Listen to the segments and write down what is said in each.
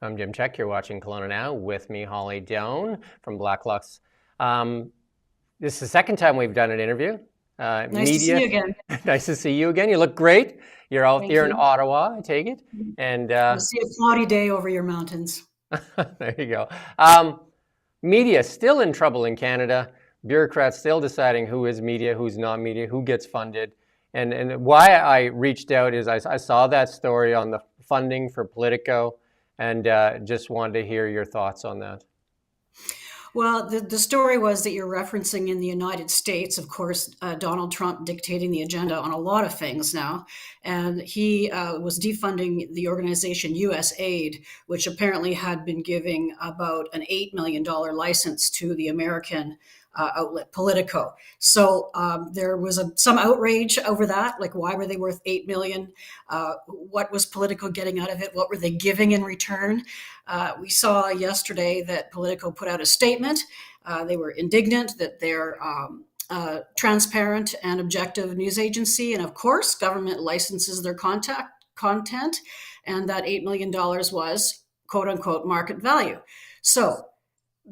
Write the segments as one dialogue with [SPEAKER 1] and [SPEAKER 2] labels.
[SPEAKER 1] I'm Jim Check. You're watching Kelowna Now with me, Holly Doan from Blacklock's. This is the second time we've done an interview.
[SPEAKER 2] Nice to see
[SPEAKER 1] Media,
[SPEAKER 2] you again.
[SPEAKER 1] nice to see you again. You look great. You're out
[SPEAKER 2] Thank
[SPEAKER 1] there in
[SPEAKER 2] you.
[SPEAKER 1] Ottawa, I take it. And
[SPEAKER 2] I see a cloudy day over your mountains.
[SPEAKER 1] there you go. Media still in trouble in Canada. Bureaucrats still deciding who is media, who's not media, who gets funded. And why I reached out is I saw that story on the funding for Politico, and just wanted to hear your thoughts on that.
[SPEAKER 2] Well, the story was that you're referencing in the United States, of course, Donald Trump dictating the agenda on a lot of things now. And he was defunding the organization USAID, which apparently had been giving about an $8 million license to the American outlet Politico. So there was some outrage over that. Like, why were they worth 8 million? What was Politico getting out of it? What were they giving in return? We saw yesterday that Politico put out a statement. They were indignant that they're transparent and objective news agency, and of course, government licenses their content, and that $8 million was quote unquote market value. So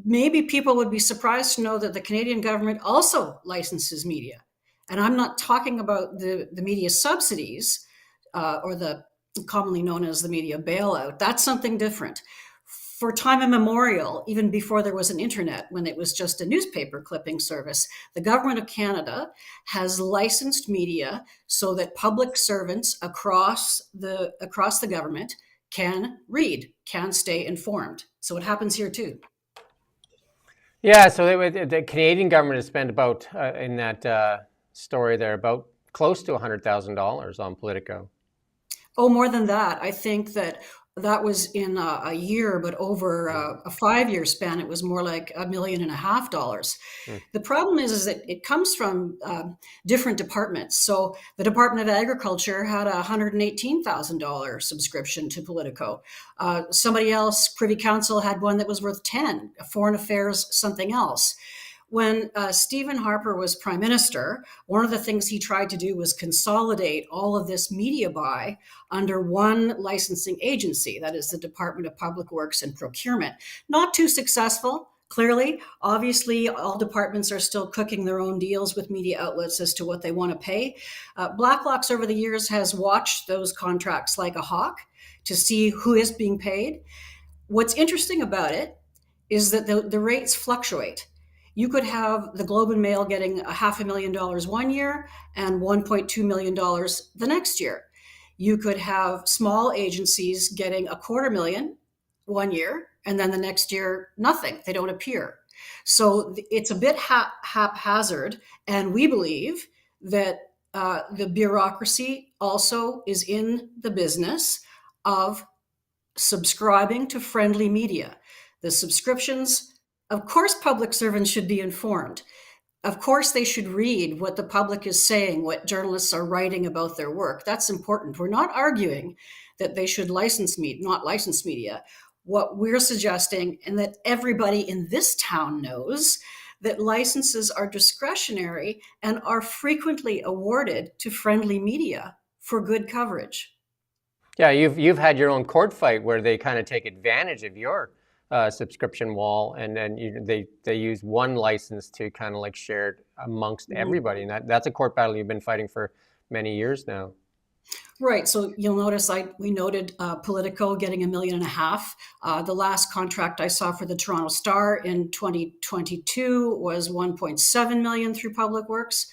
[SPEAKER 2] maybe people would be surprised to know that the Canadian government also licenses media. And I'm not talking about the media subsidies or the commonly known as the media bailout. That's something different. For time immemorial, even before there was an internet, when it was just a newspaper clipping service, the government of Canada has licensed media so that public servants across the government can read, can stay informed. So it happens here too.
[SPEAKER 1] Yeah, so the Canadian government has spent about, in that story there, about close to $100,000 on Politico.
[SPEAKER 2] Oh, more than that. I think that was in a year, but over a 5 year span, it was more like $1.5 million.
[SPEAKER 1] Mm.
[SPEAKER 2] The problem is that it comes from different departments. So the Department of Agriculture had a $118,000 subscription to Politico. Somebody else, Privy Council, had one that was worth 10. Foreign Affairs, something else. When Stephen Harper was prime minister, one of the things he tried to do was consolidate all of this media buy under one licensing agency, that is the Department of Public Works and Procurement. Not too successful, clearly. Obviously, all departments are still cooking their own deals with media outlets as to what they want to pay. Blacklock's over the years has watched those contracts like a hawk to see who is being paid. What's interesting about it is that the rates fluctuate. You could have the Globe and Mail getting a $500,000 one year and $1.2 million the next year. You could have small agencies getting $250,000 one year, and then the next year, nothing. They don't appear. So it's a bit haphazard, and we believe that the bureaucracy also is in the business of subscribing to friendly media. The subscriptions, of course, public servants should be informed. Of course, they should read what the public is saying, what journalists are writing about their work. That's important. We're not arguing that they should not license media. What we're suggesting, and that everybody in this town knows, that licenses are discretionary and are frequently awarded to friendly media for good coverage.
[SPEAKER 1] Yeah, you've had your own court fight where they kind of take advantage of your subscription wall, and then they use one license to kind of like share it amongst everybody, and that's a court battle you've been fighting for many years now.
[SPEAKER 2] Right. So you'll notice we noted Politico getting $1.5 million. The last contract I saw for the Toronto Star in 2022 was 1.7 million through Public Works.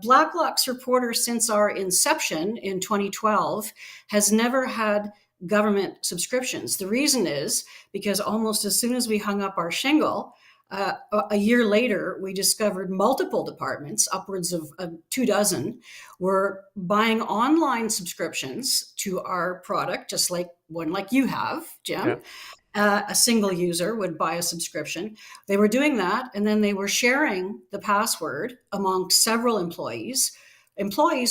[SPEAKER 2] Blacklock's reporter, since our inception in 2012, has never had government subscriptions. The reason is because almost as soon as we hung up our shingle, a year later, we discovered multiple departments, upwards of 24, were buying online subscriptions to our product, just like one like you have, Jim.
[SPEAKER 1] Yeah.
[SPEAKER 2] A single user would buy a subscription. They were doing that, and then they were sharing the password among several employees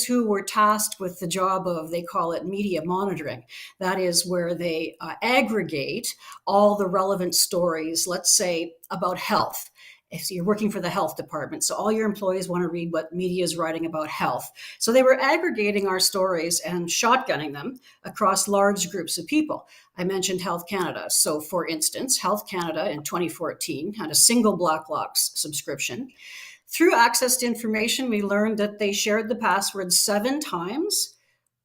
[SPEAKER 2] who were tasked with the job of, they call it media monitoring. That is where they aggregate all the relevant stories, let's say about health, if you're working for the health department, so all your employees want to read what media is writing about health. So they were aggregating our stories and shotgunning them across large groups of people. I mentioned Health Canada. So for instance, Health Canada in 2014 had a single Blacklock subscription. Through access to information, we learned that they shared the password 7 times,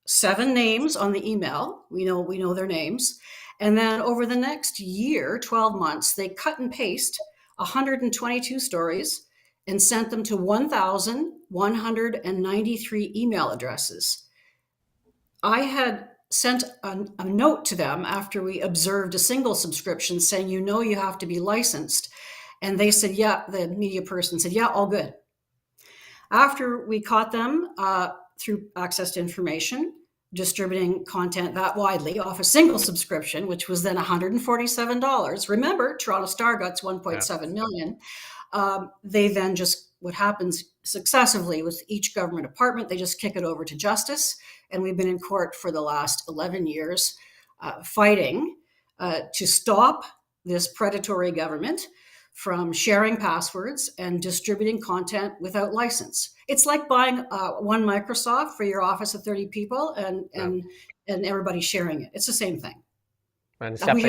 [SPEAKER 2] 7 names on the email. We know their names. And then over the next year, 12 months, they cut and paste 122 stories and sent them to 1,193 email addresses. I had sent a note to them after we observed a single subscription saying, you have to be licensed. And they said, yeah, the media person said, yeah, all good. After we caught them through access to information, distributing content that widely off a single subscription, which was then $147. Remember, Toronto Star got 1.7 million. They then what happens successively with each government department, they just kick it over to justice. And we've been in court for the last 11 years fighting to stop this predatory government from sharing passwords and distributing content without license. It's like buying one Microsoft for your office of 30 people and everybody sharing it. It's the same thing.
[SPEAKER 1] And except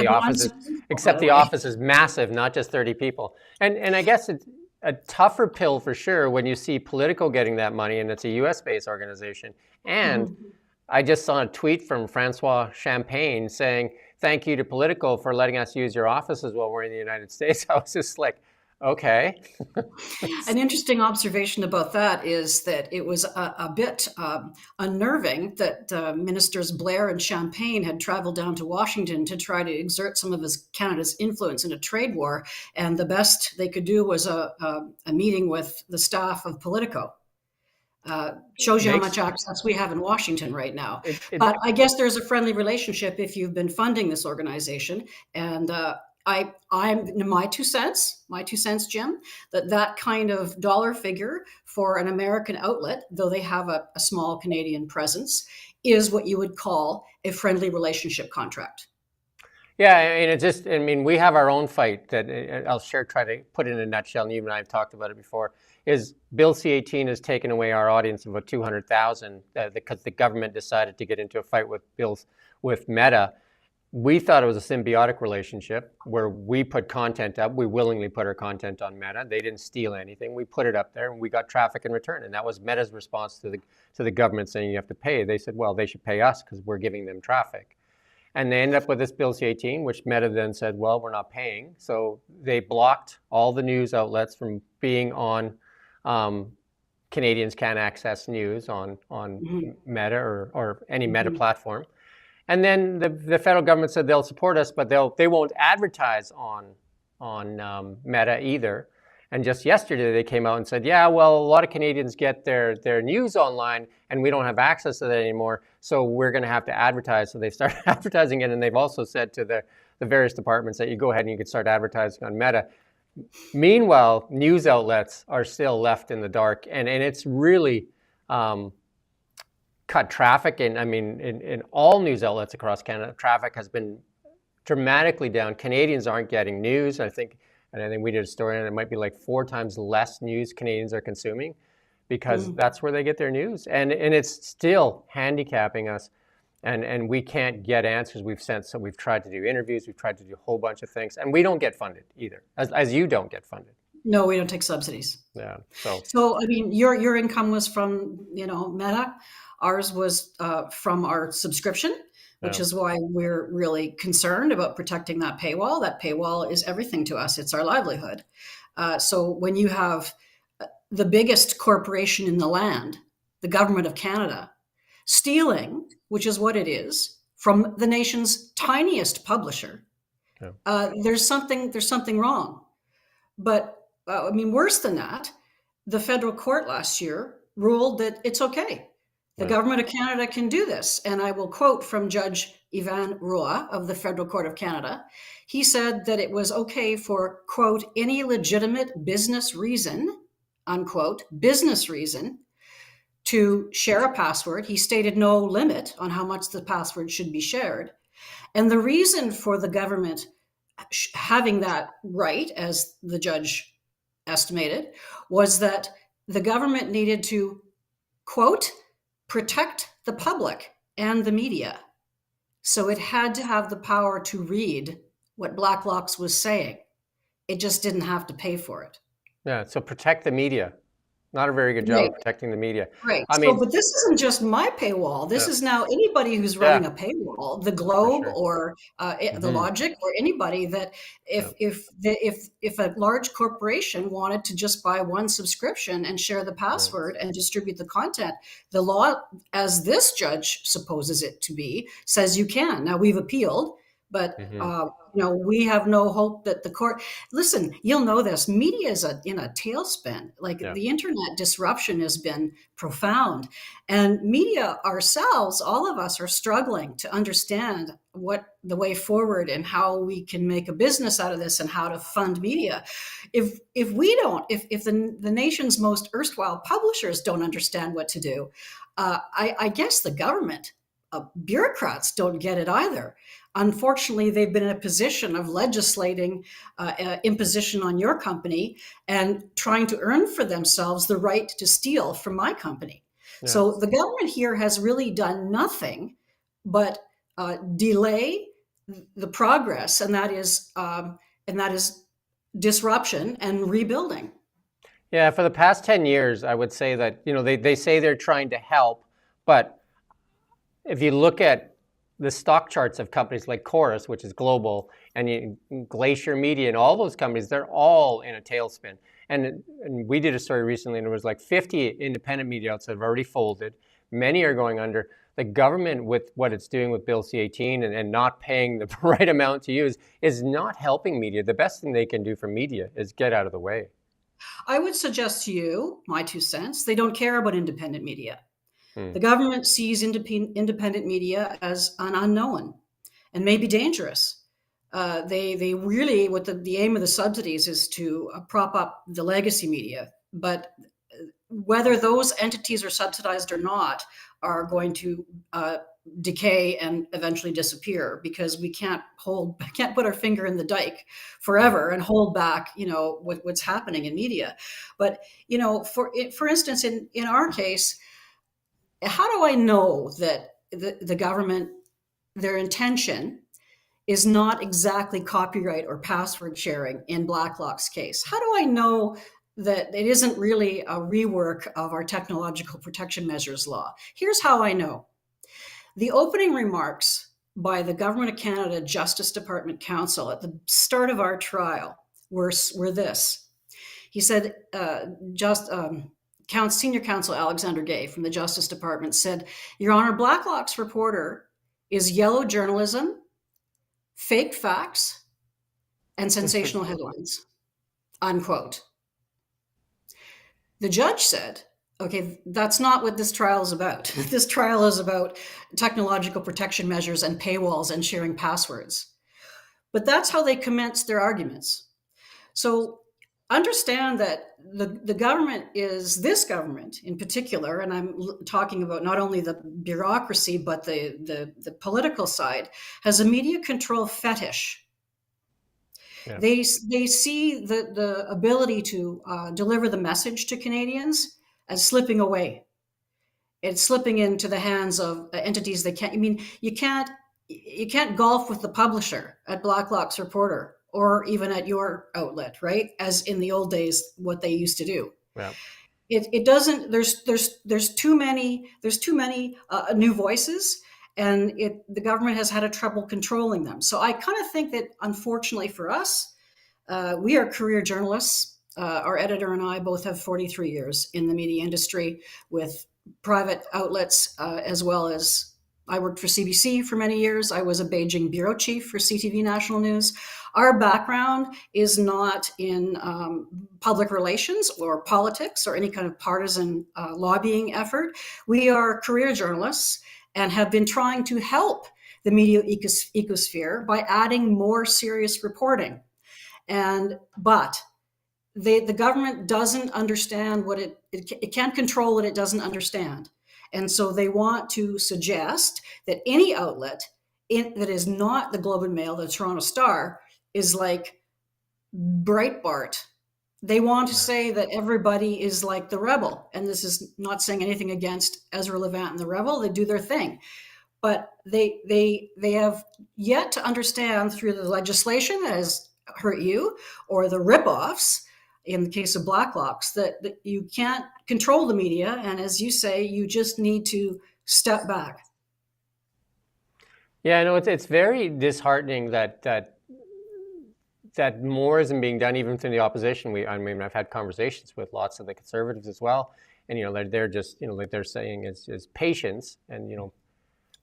[SPEAKER 1] the office is massive, not just 30 people. And I guess it's a tougher pill for sure when you see Politico getting that money and it's a US-based organization. And I just saw a tweet from Francois Champagne saying, thank you to Politico for letting us use your offices while we're in the United States. I was just like, okay.
[SPEAKER 2] An interesting observation about that is that it was a bit unnerving that Ministers Blair and Champagne had traveled down to Washington to try to exert some of Canada's influence in a trade war. And the best they could do was a meeting with the staff of Politico. Shows you how much access we have in Washington right now. But I guess there's a friendly relationship if you've been funding this organization. And I'm my two cents, Jim, that kind of dollar figure for an American outlet, though they have a small Canadian presence, is what you would call a friendly relationship contract.
[SPEAKER 1] Yeah, and we have our own fight that I'll try to put in a nutshell, and you and I have talked about it before, is Bill C-18 has taken away our audience of about 200,000 because the government decided to get into a fight with Meta. We thought it was a symbiotic relationship where we put content up. We willingly put our content on Meta. They didn't steal anything. We put it up there and we got traffic in return. And that was Meta's response to the government saying you have to pay. They said, well, they should pay us because we're giving them traffic. And they ended up with this Bill C-18, which Meta then said, well, we're not paying. So they blocked all the news outlets from being on Canadians Can't Access News on Meta or any Meta platform. And then the federal government said they'll support us, but they won't advertise on Meta either. And just yesterday they came out and said, yeah, well, a lot of Canadians get their news online and we don't have access to that anymore, so we're going to have to advertise. So they started advertising it, and they've also said to the various departments that you go ahead and you can start advertising on Meta. Meanwhile, news outlets are still left in the dark, and it's really cut traffic. And I mean, in all news outlets across Canada, traffic has been dramatically down. Canadians aren't getting news. I think we did a story, and it might be like 4 times less news Canadians are consuming because that's where they get their news. And it's still handicapping us, and we can't get answers. We've tried to do interviews, we've tried to do a whole bunch of things, and we don't get funded either, as you don't get funded.
[SPEAKER 2] No, we don't take subsidies.
[SPEAKER 1] Yeah.
[SPEAKER 2] So I mean, your income was from Meta. Ours was from our subscription, which is why we're really concerned about protecting that paywall. That paywall is everything to us. It's our livelihood. So when you have the biggest corporation in the land, the government of Canada, stealing, which is what it is, from the nation's tiniest publisher, there's something wrong. But I mean, worse than that, the federal court last year ruled that it's okay. The government of Canada can do this. And I will quote from Judge Ivan Roy of the Federal Court of Canada. He said that it was okay for, quote, any legitimate business reason, unquote, business reason, to share a password. He stated no limit on how much the password should be shared. And the reason for the government having that right, as the judge estimated was that the government needed to, quote, protect the public and the media. So it had to have the power to read what Blacklock was saying. It just didn't have to pay for it.
[SPEAKER 1] Yeah. So protect the media. Not a very good job
[SPEAKER 2] Right.
[SPEAKER 1] of protecting the media.
[SPEAKER 2] Right.
[SPEAKER 1] I
[SPEAKER 2] So,
[SPEAKER 1] mean,
[SPEAKER 2] but this isn't just my paywall. This
[SPEAKER 1] yeah,
[SPEAKER 2] is now anybody who's running
[SPEAKER 1] yeah,
[SPEAKER 2] a paywall, the
[SPEAKER 1] for
[SPEAKER 2] Globe
[SPEAKER 1] sure.
[SPEAKER 2] or the
[SPEAKER 1] Hmm.
[SPEAKER 2] Logic or anybody that
[SPEAKER 1] Yeah,
[SPEAKER 2] if a large corporation wanted to just buy one subscription and share the
[SPEAKER 1] right.
[SPEAKER 2] password and distribute the content, the law, as this judge supposes it to be, says you can. Now we've appealed, but
[SPEAKER 1] Hmm.
[SPEAKER 2] we have no hope that the court. Listen, you'll know this. Media is in a tailspin. Like
[SPEAKER 1] Yeah.
[SPEAKER 2] the internet disruption has been profound, and media ourselves, all of us, are struggling to understand what the way forward and how we can make a business out of this and how to fund media. If we don't, if the nation's most erstwhile publishers don't understand what to do, I guess the government bureaucrats don't get it either. Unfortunately, they've been in a position of legislating imposition on your company and trying to earn for themselves the right to steal from my company.
[SPEAKER 1] Yeah.
[SPEAKER 2] So the government here has really done nothing but delay the progress, and that is disruption and rebuilding.
[SPEAKER 1] Yeah, for the past 10 years, I would say that, they say they're trying to help, but if you look at the stock charts of companies like Chorus, which is global, and Glacier Media and all those companies, they're all in a tailspin. And we did a story recently, and it was like 50 independent media outlets have already folded. Many are going under. The government, with what it's doing with Bill C-18 and not paying the right amount to use, is not helping media. The best thing they can do for media is get out of the way.
[SPEAKER 2] I would suggest to you, my 2 cents, they don't care about independent media.
[SPEAKER 1] Hmm.
[SPEAKER 2] The government sees independent media as an unknown and may be dangerous. They really, what the aim of the subsidies is to prop up the legacy media. But whether those entities are subsidized or not are going to decay and eventually disappear, because we can't put our finger in the dike forever and hold back what's happening in media. But for instance, in our case, how do I know that the government, their intention is not exactly copyright or password sharing in Blacklock's case? How do I know that it isn't really a rework of our technological protection measures law? Here's how I know. The opening remarks by the Government of Canada Justice Department counsel at the start of our trial were this. He said, Senior Counsel Alexander Gay from the Justice Department said, "Your Honor, Blacklock's reporter is yellow journalism, fake facts, and sensational headlines," unquote. The judge said, okay, that's not what this trial is about. This trial is about technological protection measures and paywalls and sharing passwords. But that's how they commenced their arguments. So understand that the government is, this government in particular, and I'm talking about not only the bureaucracy, but the political side, has a media control fetish.
[SPEAKER 1] Yeah.
[SPEAKER 2] They see the ability to deliver the message to Canadians as slipping away. It's slipping into the hands of entities that can't. I mean, you can't golf with the publisher at Blacklock's Reporter or even at your outlet, right? As in the old days, what they used to do.
[SPEAKER 1] Yeah.
[SPEAKER 2] It doesn't. There's too many new voices, and the government has had a trouble controlling them. So I kind of think that, unfortunately for us, we are career journalists. Our editor and I both have 43 years in the media industry with private outlets, as well as I worked for CBC for many years. I was a Beijing bureau chief for CTV National News. Our background is not in public relations or politics or any kind of partisan lobbying effort. We are career journalists and have been trying to help the media ecosphere by adding more serious reporting. But the government doesn't understand what it can't control what it doesn't understand. And so they want to suggest that any outlet that is not the Globe and Mail, the Toronto Star, is like Breitbart, They want to
[SPEAKER 1] Yeah.
[SPEAKER 2] say that everybody is like the rebel. And this is not saying anything against Ezra Levant and the rebel. They do their thing. But they have yet to understand through the legislation that has hurt you, or the ripoffs in the case of Blacklocks, that you can't control the media. And as you say, you just need to step back.
[SPEAKER 1] Yeah, I know it's very disheartening that more isn't being done even from the opposition. I mean, I've had conversations with lots of the conservatives as well, and they're just like they're saying is patience, and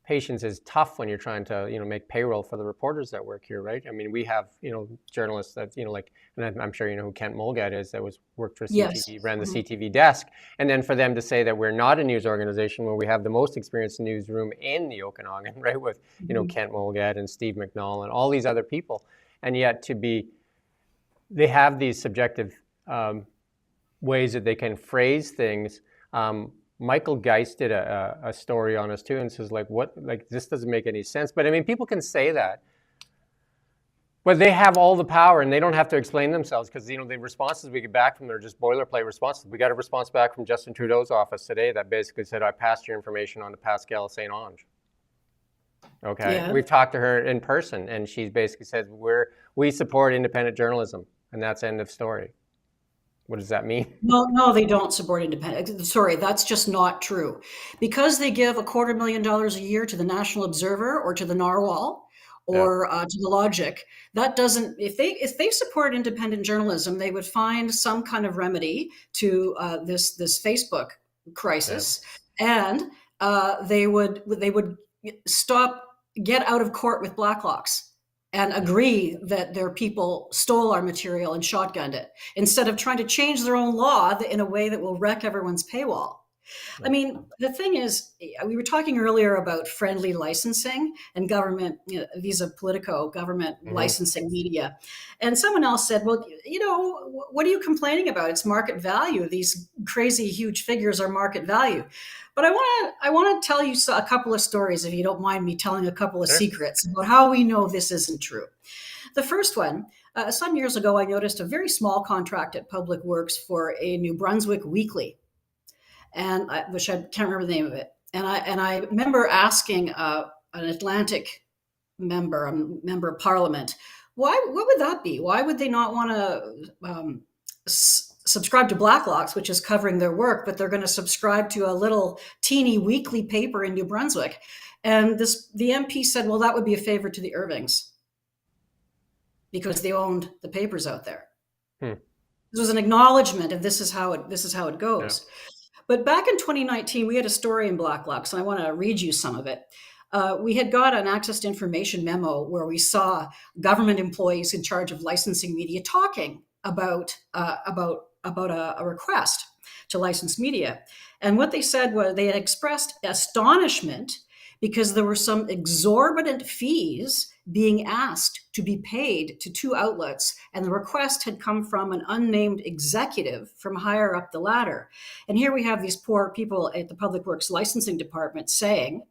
[SPEAKER 1] patience is tough when you're trying to make payroll for the reporters that work here, right? I mean, we have journalists that like, and I'm sure you know who Kent Mulgad is, that worked for
[SPEAKER 2] Yes.
[SPEAKER 1] CTV, ran the
[SPEAKER 2] Mhm.
[SPEAKER 1] CTV desk, and then for them to say that we're not a news organization where we have the most experienced newsroom in the Okanagan, right? With
[SPEAKER 2] Mhm.
[SPEAKER 1] Kent Mulgad and Steve McNall and all these other people, and yet they have these subjective ways that they can phrase things. Michael Geist did a story on us too, and says like, "What? Like this doesn't make any sense." But I mean, people can say that, but they have all the power, and they don't have to explain themselves because the responses we get back from them are just boilerplate responses. We got a response back from Justin Trudeau's office today that basically said, "I passed your information on to Pascal St-Onge." Okay,
[SPEAKER 2] Yeah.
[SPEAKER 1] we've talked to her in person, and she basically said, we support independent journalism, and that's end of story." What does that mean?
[SPEAKER 2] No, no, they don't support independent. Sorry, that's just not true. Because they give $250,000 a year to the National Observer or to the Narwhal
[SPEAKER 1] Yeah,
[SPEAKER 2] or to the Logic, that doesn't. If they support independent journalism, they would find some kind of remedy to this Facebook
[SPEAKER 1] yeah,
[SPEAKER 2] crisis, and they would stop get out of court with Blacklocks and
[SPEAKER 1] yeah,
[SPEAKER 2] agree that their people stole our material and shotgunned it, instead of trying to change their own law in a way that will wreck everyone's paywall. I
[SPEAKER 1] yeah.
[SPEAKER 2] mean, the thing is, we were talking earlier about friendly licensing and government, visa politico, government
[SPEAKER 1] Mm-hmm.
[SPEAKER 2] licensing media. And someone else said, well, what are you complaining about? It's market value. These crazy, huge figures are market value. But I want to tell you a couple of stories, if you don't mind me telling a couple of
[SPEAKER 1] Sure.
[SPEAKER 2] secrets about how we know this isn't true. The first one, some years ago, I noticed a very small contract at Public Works for a New Brunswick weekly, and which I can't remember the name of it. And I remember asking an Atlantic member, a member of Parliament, what would that be? Why would they not want to subscribe to Blacklocks, which is covering their work, but they're going to subscribe to a little teeny weekly paper in New Brunswick? And the MP said, well, that would be a favor to the Irvings because they owned the papers out there.
[SPEAKER 1] Hmm.
[SPEAKER 2] This was an acknowledgement, and this is how it
[SPEAKER 1] Yeah.
[SPEAKER 2] goes. But back in 2019, we had a story in Blacklocks, and I want to read you some of it. We had got an access to information memo where we saw government employees in charge of licensing media talking about a request to license media. And what they said was they had expressed astonishment because there were some exorbitant fees being asked to be paid to two outlets, and the request had come from an unnamed executive from higher up the ladder. And here we have these poor people at the Public Works Licensing Department saying,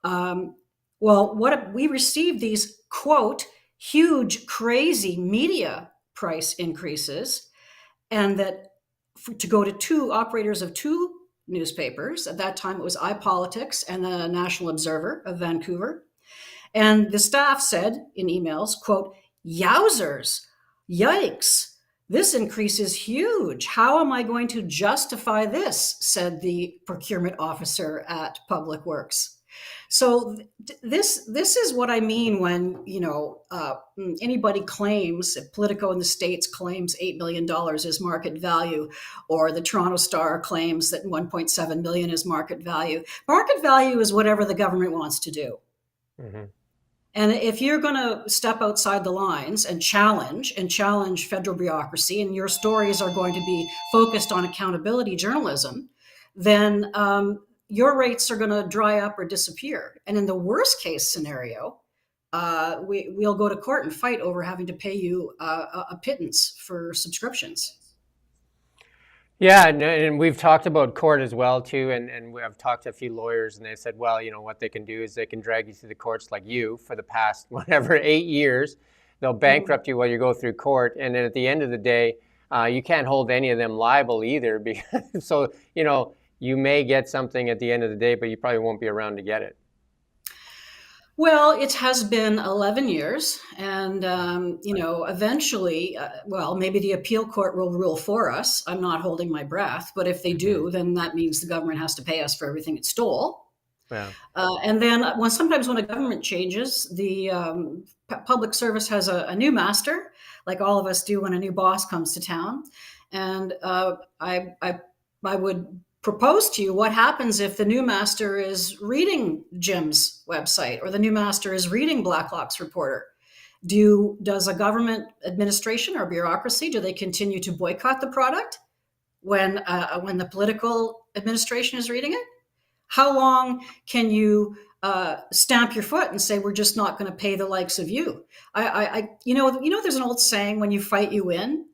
[SPEAKER 2] well, what if we received these, quote, huge, crazy media price increases, and that to go to two operators of two newspapers. At that time, it was iPolitics and the National Observer of Vancouver. And the staff said in emails, quote, yowzers, yikes, this increase is huge. How am I going to justify this? Said the procurement officer at Public Works. So this is what I mean when anybody claims, if Politico in the States claims $8 million is market value, or the Toronto Star claims that 1.7 million is market value. Market value is whatever the government wants to do.
[SPEAKER 1] Mm-hmm.
[SPEAKER 2] And if you're going to step outside the lines and challenge federal bureaucracy, and your stories are going to be focused on accountability journalism, then your rates are going to dry up or disappear. And in the worst case scenario, we'll go to court and fight over having to pay you a pittance for subscriptions.
[SPEAKER 1] Yeah, and we've talked about court as well too, and I've talked to a few lawyers, and they said, well, what they can do is they can drag you through the courts like you for the past whatever 8 years. They'll
[SPEAKER 2] Mhm.
[SPEAKER 1] bankrupt you while you go through court, and then at the end of the day, You can't hold any of them liable either. Because, so, you may get something at the end of the day, but you probably won't be around to get it.
[SPEAKER 2] Well, it has been 11 years, and eventually, well, maybe the appeal court will rule for us. I'm not holding my breath, but if they
[SPEAKER 1] Hmm.
[SPEAKER 2] do, then that means the government has to pay us for everything it stole.
[SPEAKER 1] Yeah.
[SPEAKER 2] And then sometimes when a government changes, the public service has a new master, like all of us do when a new boss comes to town. And I would propose to you, what happens if the new master is reading Jim's website, or the new master is reading Blacklock's reporter? Does a government administration or bureaucracy, do they continue to boycott the product when the political administration is reading it? How long can you stamp your foot and say we're just not going to pay the likes of you? There's an old saying: when you fight, you win.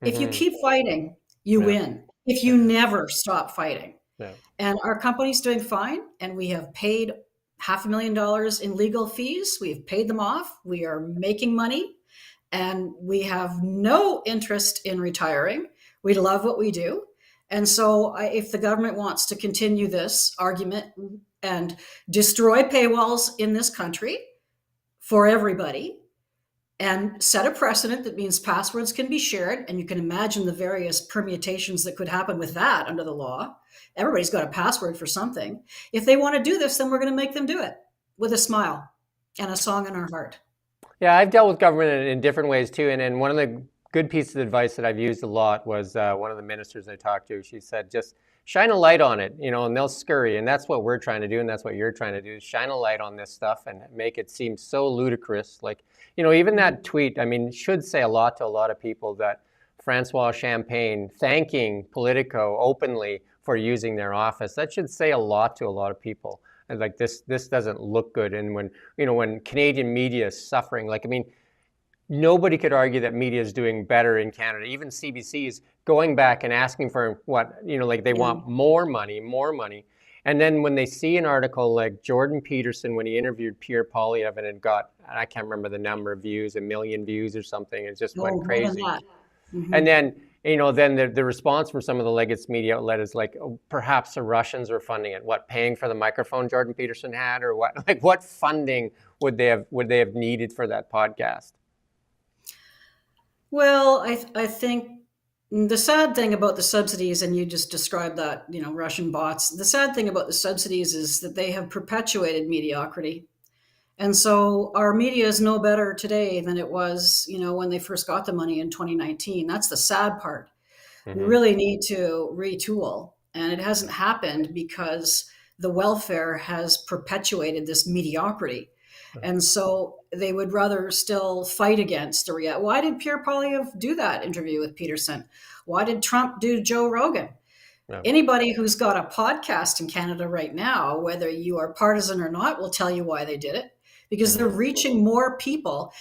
[SPEAKER 2] If you
[SPEAKER 1] Hmm.
[SPEAKER 2] keep fighting, you
[SPEAKER 1] Yeah.
[SPEAKER 2] win. If you
[SPEAKER 1] Yeah.
[SPEAKER 2] never stop fighting,
[SPEAKER 1] Yeah.
[SPEAKER 2] and our company's doing fine, and we have paid $500,000 in legal fees. We've paid them off. We are making money, and we have no interest in retiring. We love what we do. And so, if the government wants to continue this argument and destroy paywalls in this country for everybody and set a precedent that means passwords can be shared, and you can imagine the various permutations that could happen with that under the law. Everybody's got a password for something. If they want to do this, then we're going to make them do it with a smile and a song in our heart.
[SPEAKER 1] Yeah, I've dealt with government in different ways too. And one of the good pieces of advice that I've used a lot was one of the ministers I talked to. She said, just shine a light on it, and they'll scurry. And that's what we're trying to do. And that's what you're trying to do, is shine a light on this stuff and make it seem so ludicrous. Like, even that tweet, I mean, should say a lot to a lot of people, that Francois Champagne thanking Politico openly for using their office. That should say a lot to a lot of people. And like, this doesn't look good. And when Canadian media is suffering, like, I mean, nobody could argue that media is doing better in Canada. Even CBC is going back and asking for what, like, they
[SPEAKER 2] Yeah.
[SPEAKER 1] want more money, more money. And then when they see an article like Jordan Peterson, when he interviewed Pierre Poilievre, and it got, I can't remember the number of views, 1 million views or something, it just went
[SPEAKER 2] No, more than
[SPEAKER 1] crazy.
[SPEAKER 2] that.
[SPEAKER 1] And
[SPEAKER 2] Hmm.
[SPEAKER 1] then, then the response from some of the legacy media outlet is like, oh, perhaps the Russians were funding it. What, paying for the microphone Jordan Peterson had, or what? Like, what funding would they have needed for that podcast?
[SPEAKER 2] Well, I think the sad thing about the subsidies, and you just described that, Russian bots, the sad thing about the subsidies is that they have perpetuated mediocrity. And so our media is no better today than it was, when they first got the money in 2019. That's the sad part. We
[SPEAKER 1] Hmm.
[SPEAKER 2] really need to retool. And it hasn't happened because the welfare has perpetuated this mediocrity. And so they would rather still fight against the reality. Why did Pierre Poilievre do that interview with Peterson? Why did Trump do Joe Rogan?
[SPEAKER 1] Yeah.
[SPEAKER 2] Anybody who's got a podcast in Canada right now, whether you are partisan or not, will tell you why they did it, because they're
[SPEAKER 1] Hmm.
[SPEAKER 2] reaching more people.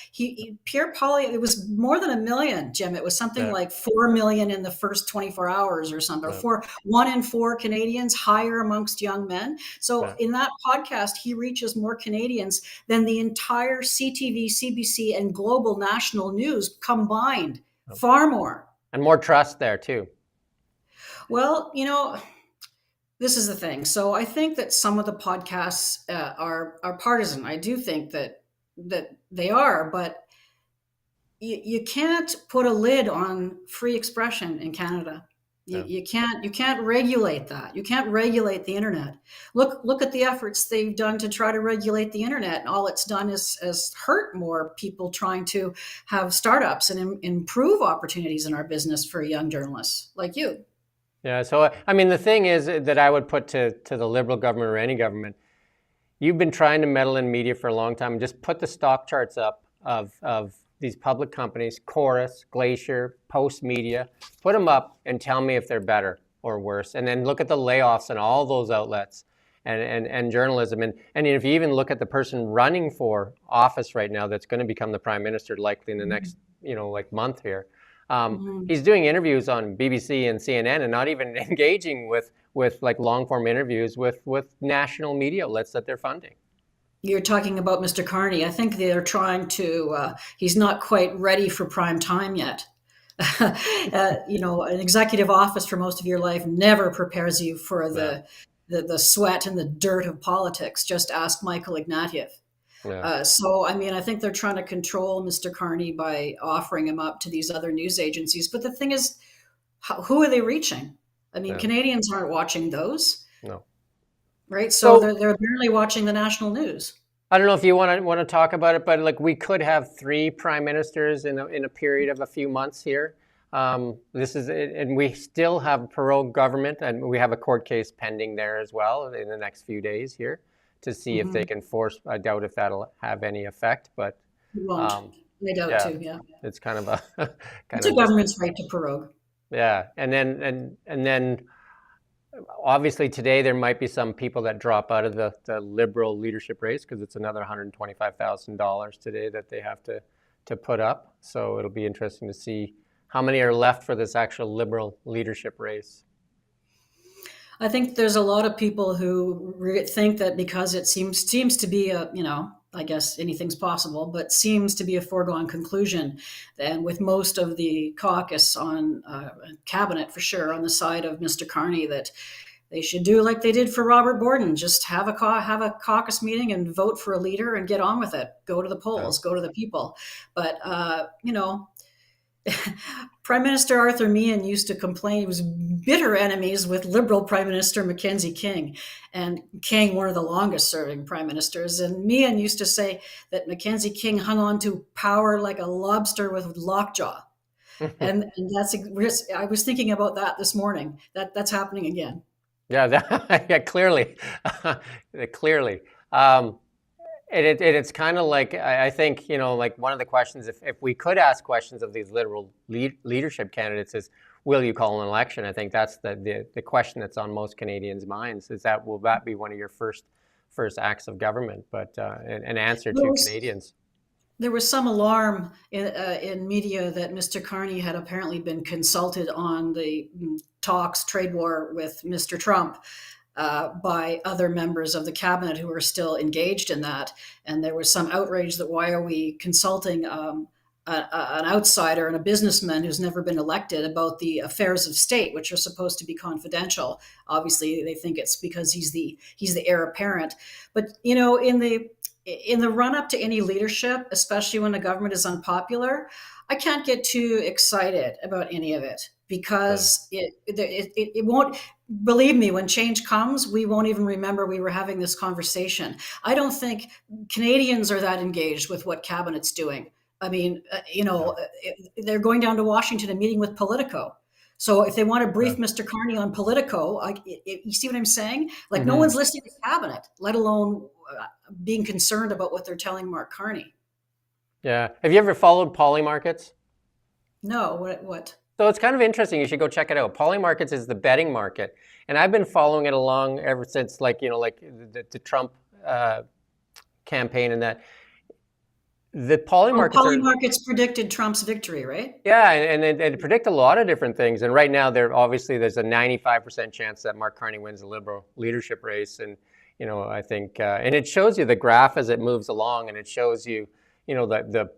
[SPEAKER 2] Pierre Poilievre, it was more than 1 million, Jim. It was something
[SPEAKER 1] Yeah.
[SPEAKER 2] like 4 million in the first 24 hours or something.
[SPEAKER 1] Yeah.
[SPEAKER 2] 1 in 4 Canadians higher amongst young men. So
[SPEAKER 1] Yeah.
[SPEAKER 2] in that podcast, he reaches more Canadians than the entire CTV, CBC, and global national news combined. Far more.
[SPEAKER 1] And more trust there too.
[SPEAKER 2] Well, this is the thing. So I think that some of the podcasts are partisan. I do think that they are, but you can't put a lid on free expression in Canada. You,
[SPEAKER 1] Yeah.
[SPEAKER 2] you can't regulate that. You can't regulate the internet. Look at the efforts they've done to try to regulate the internet. And all it's done is hurt more people trying to have startups and improve opportunities in our business for young journalists like you.
[SPEAKER 1] Yeah. So, I mean, the thing is that I would put to the Liberal government or any government, you've been trying to meddle in media for a long time. Just put the stock charts up of these public companies, Chorus, Glacier, Post Media. Put them up and tell me if they're better or worse. And then look at the layoffs in all those outlets and journalism. And if you even look at the person running for office right now, that's going to become the prime minister likely in the next, like, month here.
[SPEAKER 2] Mhm.
[SPEAKER 1] He's doing interviews on BBC and CNN, and not even engaging with like long form interviews with national media outlets that they're funding.
[SPEAKER 2] You're talking about Mr. Carney. I think they're trying to, he's not quite ready for prime time yet. An executive office for most of your life never prepares you for
[SPEAKER 1] Yeah,
[SPEAKER 2] the sweat and the dirt of politics. Just ask Michael Ignatieff.
[SPEAKER 1] yeah,
[SPEAKER 2] So, I mean, I think they're trying to control Mr. Carney by offering him up to these other news agencies. But the thing is, who are they reaching? I mean,
[SPEAKER 1] yeah.
[SPEAKER 2] Canadians aren't watching those,
[SPEAKER 1] No.
[SPEAKER 2] right? So
[SPEAKER 1] So
[SPEAKER 2] they're barely watching the national news.
[SPEAKER 1] I don't know if you want to talk about it, but like we could have three prime ministers in a period of a few months here. This is, and we still have Perot government, and we have a court case pending there as well in the next few days here to see if they
[SPEAKER 2] Mm-hmm.
[SPEAKER 1] can force. I doubt if that'll have any effect, but
[SPEAKER 2] You won't.
[SPEAKER 1] um,
[SPEAKER 2] I doubt
[SPEAKER 1] yeah,
[SPEAKER 2] too. Yeah,
[SPEAKER 1] it's kind of a kind
[SPEAKER 2] it's a
[SPEAKER 1] of just
[SPEAKER 2] government's right to prorogue.
[SPEAKER 1] yeah, and then obviously today there might be some people that drop out of the liberal leadership race because it's another $125,000 today that they have to put up. So it'll be interesting to see how many are left for this actual liberal leadership race.
[SPEAKER 2] I think there's a lot of people who think that because it seems to be I guess anything's possible, but seems to be a foregone conclusion. And with most of the caucus on cabinet, for sure, on the side of Mr. Carney, that they should do like they did for Robert Borden, just have a caucus meeting and vote for a leader and get on with it. Go to the
[SPEAKER 1] Yeah.
[SPEAKER 2] polls, go to the people. But Prime Minister Arthur Meehan used to complain he was bitter enemies with Liberal Prime Minister Mackenzie King, and King, one of the longest serving prime ministers. And Meehan used to say that Mackenzie King hung on to power like a lobster with lockjaw. And that's, I was thinking about that this morning. That's happening again.
[SPEAKER 1] Yeah, yeah, clearly, clearly. Um, it's kind of like I think like one of the questions, if we could ask questions of these liberal leadership candidates, is will you call an election? I think that's the question that's on most Canadians' minds. Is that will that be one of your first acts of government? But an answer
[SPEAKER 2] There
[SPEAKER 1] to
[SPEAKER 2] was,
[SPEAKER 1] Canadians.
[SPEAKER 2] there was some alarm in media that Mr. Carney had apparently been consulted on the talks, trade war with Mr. Trump by other members of the cabinet who are still engaged in that. And there was some outrage that why are we consulting an outsider and a businessman who's never been elected about the affairs of state, which are supposed to be confidential. Obviously, they think it's because he's the heir apparent. But in the run up to any leadership, especially when the government is unpopular, I can't get too excited about any of it
[SPEAKER 1] Yeah.
[SPEAKER 2] because it won't. Believe me, when change comes, we won't even remember we were having this conversation. I don't think Canadians are that engaged with what cabinet's doing. I mean,
[SPEAKER 1] Yeah.
[SPEAKER 2] they're going down to Washington and meeting with Politico. So if they want to
[SPEAKER 1] Yeah.
[SPEAKER 2] brief Mr. Carney on Politico, you see what I'm saying? Like no
[SPEAKER 1] Hmm.
[SPEAKER 2] one's listening to cabinet, let alone being concerned about what they're telling Mark Carney.
[SPEAKER 1] Yeah. Have you ever followed Polymarkets?
[SPEAKER 2] No, what?
[SPEAKER 1] So it's kind of interesting. You should go check it out. Polymarkets is the betting market, and I've been following it along ever since, like like the Trump campaign and that. The
[SPEAKER 2] Oh,
[SPEAKER 1] Polymarkets are
[SPEAKER 2] Polymarkets predicted Trump's victory, right?
[SPEAKER 1] yeah, and predict a lot of different things. And right now, there's a 95% chance that Mark Carney wins the Liberal leadership race, and I think and it shows you the graph as it moves along, and it shows you the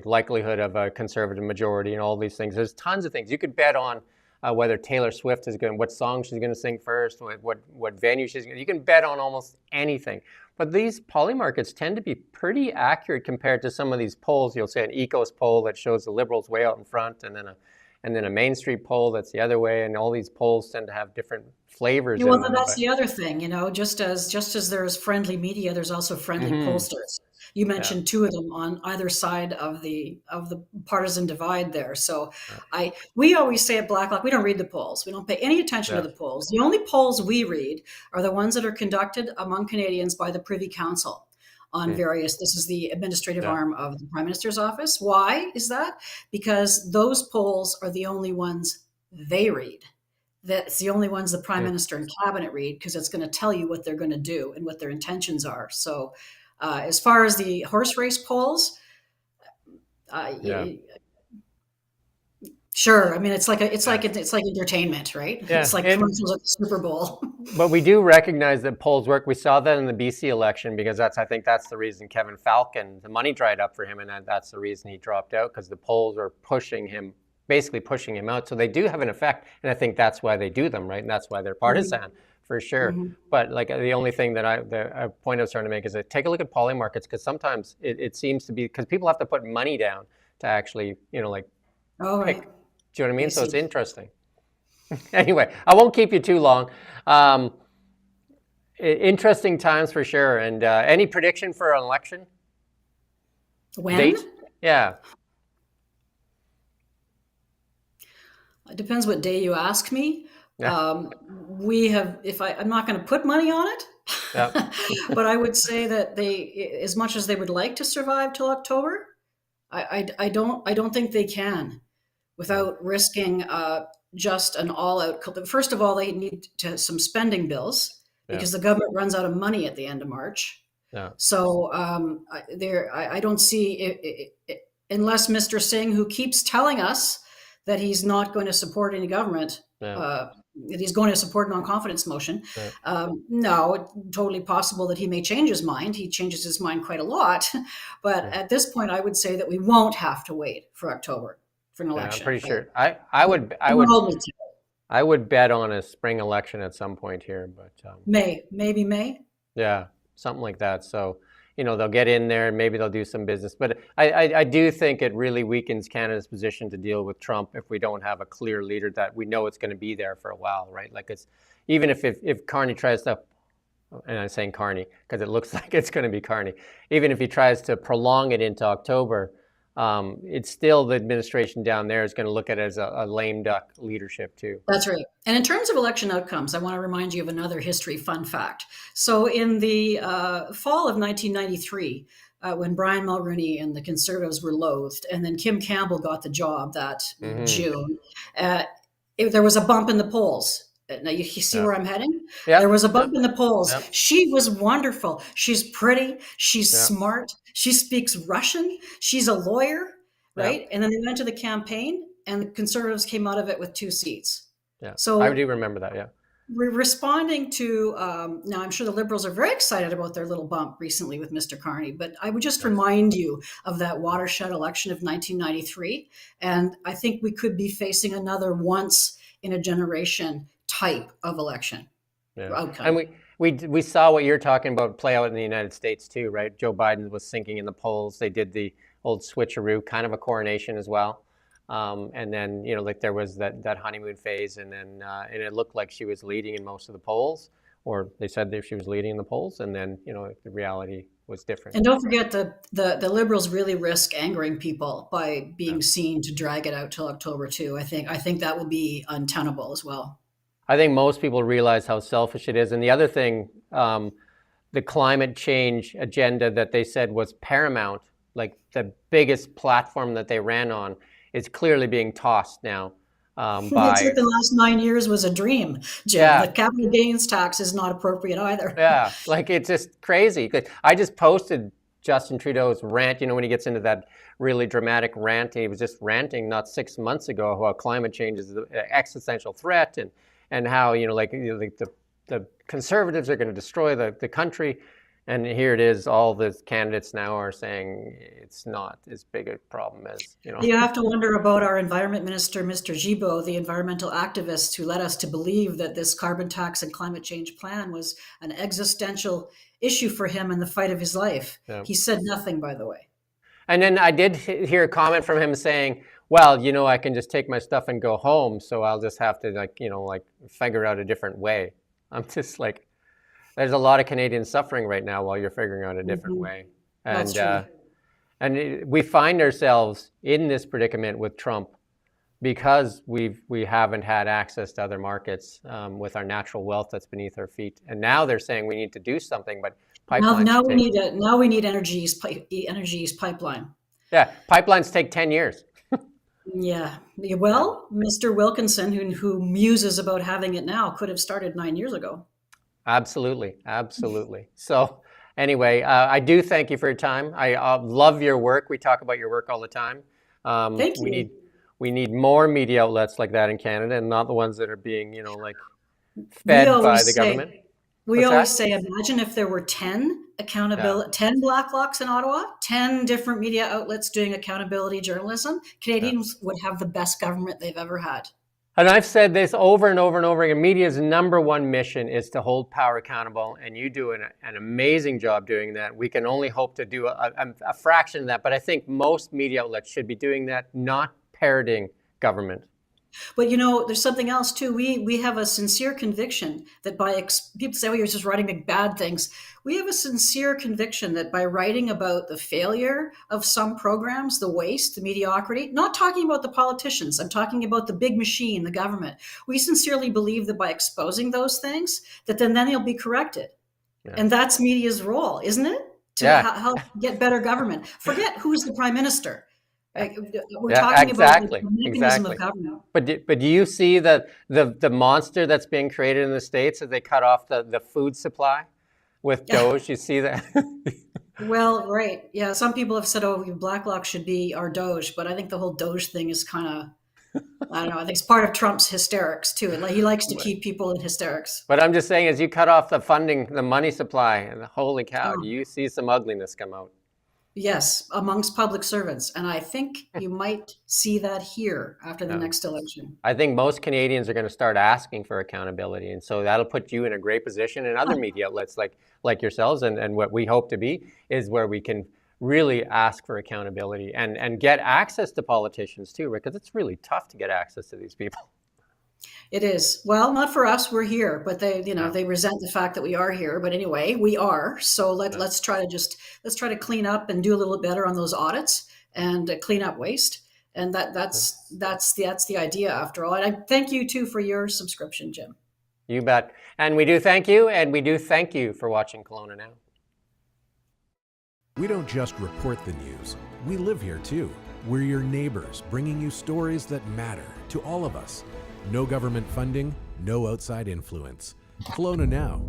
[SPEAKER 1] likelihood of a conservative majority and all these things. There's tons of things you could bet on. Whether Taylor Swift what song she's going to sing first, what venue she's going. You can bet on almost anything. But these poly markets tend to be pretty accurate compared to some of these polls. You'll say an Ecos poll that shows the Liberals way out in front, and then a Main Street poll that's the other way, and all these polls tend to have different flavors
[SPEAKER 2] Yeah,
[SPEAKER 1] in
[SPEAKER 2] well,
[SPEAKER 1] them.
[SPEAKER 2] that's
[SPEAKER 1] But
[SPEAKER 2] the other thing, just as there's friendly media, there's also friendly
[SPEAKER 1] hmm
[SPEAKER 2] pollsters. You
[SPEAKER 1] yeah,
[SPEAKER 2] mentioned two of them on either side of the partisan divide there. So we always say at Blacklock, we don't read the polls. We don't pay any attention to
[SPEAKER 1] yeah,
[SPEAKER 2] the polls. The only polls we read are the ones that are conducted among Canadians by the Privy Council on
[SPEAKER 1] mm,
[SPEAKER 2] various. This is the administrative
[SPEAKER 1] yeah,
[SPEAKER 2] arm of the Prime Minister's office. Why is that? Because those polls are the only ones they read. That's the only ones the prime
[SPEAKER 1] mm,
[SPEAKER 2] minister and cabinet read because it's going to tell you what they're going to do and what their intentions are. So, as far as the horse race polls, uh,
[SPEAKER 1] yeah,
[SPEAKER 2] sure. I mean, it's
[SPEAKER 1] yeah,
[SPEAKER 2] like it's like entertainment, right? It's
[SPEAKER 1] yeah.
[SPEAKER 2] like
[SPEAKER 1] And
[SPEAKER 2] commercials at the Super Bowl.
[SPEAKER 1] but we do recognize that polls work. We saw that in the BC election because I think that's the reason the money dried up for him, and that's the reason he dropped out because the polls were pushing him basically pushing him out. So they do have an effect, and I think that's why they do them, right? And that's why they're partisan for sure.
[SPEAKER 2] Mhm.
[SPEAKER 1] But like the only thing that the point I was trying to make is that take a look at poly markets, because sometimes it seems to be because people have to put money down to actually, like
[SPEAKER 2] All
[SPEAKER 1] pick.
[SPEAKER 2] right.
[SPEAKER 1] Do you know what I
[SPEAKER 2] I
[SPEAKER 1] mean? So it's
[SPEAKER 2] see.
[SPEAKER 1] interesting. Anyway, I won't keep you too long. Interesting times for sure. And any prediction for an election
[SPEAKER 2] When?
[SPEAKER 1] date? Yeah.
[SPEAKER 2] It depends what day you ask me.
[SPEAKER 1] Yeah.
[SPEAKER 2] We have, I'm not going to put money on it,
[SPEAKER 1] Yeah.
[SPEAKER 2] but I would say that as much as they would like to survive till October, I don't think they can
[SPEAKER 1] Yeah.
[SPEAKER 2] without risking just an all-out. First of all, they need some spending bills
[SPEAKER 1] Yeah.
[SPEAKER 2] because the government runs out of money at the end of March.
[SPEAKER 1] Yeah.
[SPEAKER 2] So I don't see unless Mr. Singh, who keeps telling us that he's not going to support any government,
[SPEAKER 1] Yeah.
[SPEAKER 2] that he's going to support non-confidence motion.
[SPEAKER 1] Yeah.
[SPEAKER 2] No, it's totally possible that he may change his mind. He changes his mind quite a lot, but
[SPEAKER 1] Yeah.
[SPEAKER 2] at this point, I would say that we won't have to wait for October for an
[SPEAKER 1] Yeah, I'm
[SPEAKER 2] election.
[SPEAKER 1] pretty sure. I would bet on a spring election at some point here, but
[SPEAKER 2] Maybe May.
[SPEAKER 1] yeah, something like that. So, they'll get in there and maybe they'll do some business. But I do think it really weakens Canada's position to deal with Trump if we don't have a clear leader that we know it's going to be there for a while, right? Like even if Carney tries to, and I'm saying Carney because it looks like it's going to be Carney, even if he tries to prolong it into October, it's still the administration down there is going to look at it as a lame duck leadership too.
[SPEAKER 2] That's right. And in terms of election outcomes, I want to remind you of another history fun fact. So, in the fall of 1993, when Brian Mulroney and the Conservatives were loathed, and then Kim Campbell got the job that
[SPEAKER 1] Mm-hmm.
[SPEAKER 2] June, uh, there was a bump in the polls. Now, you see
[SPEAKER 1] Yeah.
[SPEAKER 2] where I'm heading? There
[SPEAKER 1] Yep.
[SPEAKER 2] was a bump
[SPEAKER 1] Yep.
[SPEAKER 2] in the polls.
[SPEAKER 1] Yep.
[SPEAKER 2] She was wonderful. She's pretty. She's
[SPEAKER 1] Yep.
[SPEAKER 2] smart. She speaks Russian. She's a lawyer,
[SPEAKER 1] Yep.
[SPEAKER 2] right? And then they went to the campaign, and the Conservatives came out of it with 2 seats.
[SPEAKER 1] Yeah. I
[SPEAKER 2] So
[SPEAKER 1] do remember that. Yeah.
[SPEAKER 2] we're responding to now. I'm sure the Liberals are very excited about their little bump recently with Mr. Carney, but I would just
[SPEAKER 1] Yeah.
[SPEAKER 2] remind you of that watershed election of 1993, and I think we could be facing another once in a generation type of election
[SPEAKER 1] Yeah. And
[SPEAKER 2] outcome.
[SPEAKER 1] we saw what you're talking about play out in the United States too, right? Joe Biden was sinking in the polls. They did the old switcheroo, kind of a coronation as well. And then, like there was that honeymoon phase, and then and it looked like she was leading in most of the polls, or they said that she was leading in the polls, and then, the reality was different.
[SPEAKER 2] And don't forget the Liberals really risk angering people by
[SPEAKER 1] Yeah.
[SPEAKER 2] being seen to drag it out till October too. I think that will be untenable as well.
[SPEAKER 1] I think most people realize how selfish it is. And the other thing, the climate change agenda that they said was paramount, like the biggest platform that they ran on, is clearly being tossed now
[SPEAKER 2] It's
[SPEAKER 1] by,
[SPEAKER 2] like the last 9 years was a dream, Jim. The
[SPEAKER 1] yeah,
[SPEAKER 2] capital gains tax is not appropriate either.
[SPEAKER 1] yeah, like it's just crazy. I just posted Justin Trudeau's rant, when he gets into that really dramatic rant. He was just ranting not 6 months ago how climate change is an existential threat, and how, the Conservatives are going to destroy the country. And here it is, all the candidates now are saying it's not as big a problem as.
[SPEAKER 2] You have to wonder about our environment minister, Mr. Gibault, the environmental activist who led us to believe that this carbon tax and climate change plan was an existential issue for him in the fight of his life.
[SPEAKER 1] Yeah.
[SPEAKER 2] He said nothing, by the way.
[SPEAKER 1] And then I did hear a comment from him saying, well, I can just take my stuff and go home, so I'll just have to figure out a different way. I'm just like, there's a lot of Canadians suffering right now while you're figuring out a different way. And
[SPEAKER 2] That's true.
[SPEAKER 1] we find ourselves in this predicament with Trump because we haven't had access to other markets with our natural wealth that's beneath our feet. And now they're saying we need to do something, but pipelines
[SPEAKER 2] Now we need Energy East pipeline.
[SPEAKER 1] Yeah, pipelines take 10 years.
[SPEAKER 2] Yeah. Well, Mr. Wilkinson, who muses about having it now, could have started 9 years ago.
[SPEAKER 1] Absolutely. So anyway, I do thank you for your time. I love your work. We talk about your work all the time.
[SPEAKER 2] Thank you.
[SPEAKER 1] We need more media outlets like that in Canada, and not the ones that are being,
[SPEAKER 2] We
[SPEAKER 1] fed by
[SPEAKER 2] always
[SPEAKER 1] the
[SPEAKER 2] say-
[SPEAKER 1] government.
[SPEAKER 2] We
[SPEAKER 1] What's
[SPEAKER 2] always
[SPEAKER 1] that?
[SPEAKER 2] say, imagine if there were 10 accountability, 10 Blacklocks in Ottawa, 10 different media outlets doing accountability journalism.
[SPEAKER 1] Yeah.
[SPEAKER 2] Canadians would have the best government they've ever had.
[SPEAKER 1] And I've said this over and over and over again. Media's number one mission is to hold power accountable, and you do an amazing job doing that. We can only hope to do a fraction of that, but I think most media outlets should be doing that, not parroting government.
[SPEAKER 2] But there's something else too. We have a sincere conviction that people say, "Oh, you're just writing big bad things." We have a sincere conviction that by writing about the failure of some programs, the waste, the mediocrity, not talking about the politicians, I'm talking about the big machine, the government. We sincerely believe that by exposing those things, that then they'll be corrected.
[SPEAKER 1] Yeah.
[SPEAKER 2] And that's media's role, isn't it? To help get better government. Forget who's the prime minister. We're talking
[SPEAKER 1] exactly,
[SPEAKER 2] about the mechanism of government.
[SPEAKER 1] But do you see the monster that's being created in the States as they cut off the food supply with Doge? You see that?
[SPEAKER 2] Well, right. Yeah, some people have said, "Oh, Blacklock should be our Doge," but I think the whole Doge thing is kind of, I don't know. I think it's part of Trump's hysterics too. Like, he likes to keep people in hysterics.
[SPEAKER 1] But I'm just saying, as you cut off the funding, the money supply, and holy cow, do you see some ugliness come out?
[SPEAKER 2] Yes, amongst public servants. And I think you might see that here after the next election.
[SPEAKER 1] I think most Canadians are going to start asking for accountability. And so that'll put you in a great position, and other media outlets like yourselves, and what we hope to be is where we can really ask for accountability and get access to politicians too, because it's really tough to get access to these people.
[SPEAKER 2] It is. Well, not for us. We're here, but they resent the fact that we are here. But anyway, we are. So let's try to clean up and do a little better on those audits and clean up waste. And that's the idea after all. And I thank you too for your subscription, Jim.
[SPEAKER 1] You bet. And we do thank you, and we do thank you for watching Kelowna Now.
[SPEAKER 3] We don't just report the news. We live here too. We're your neighbors, bringing you stories that matter to all of us. No government funding, no outside influence. Kelowna Now,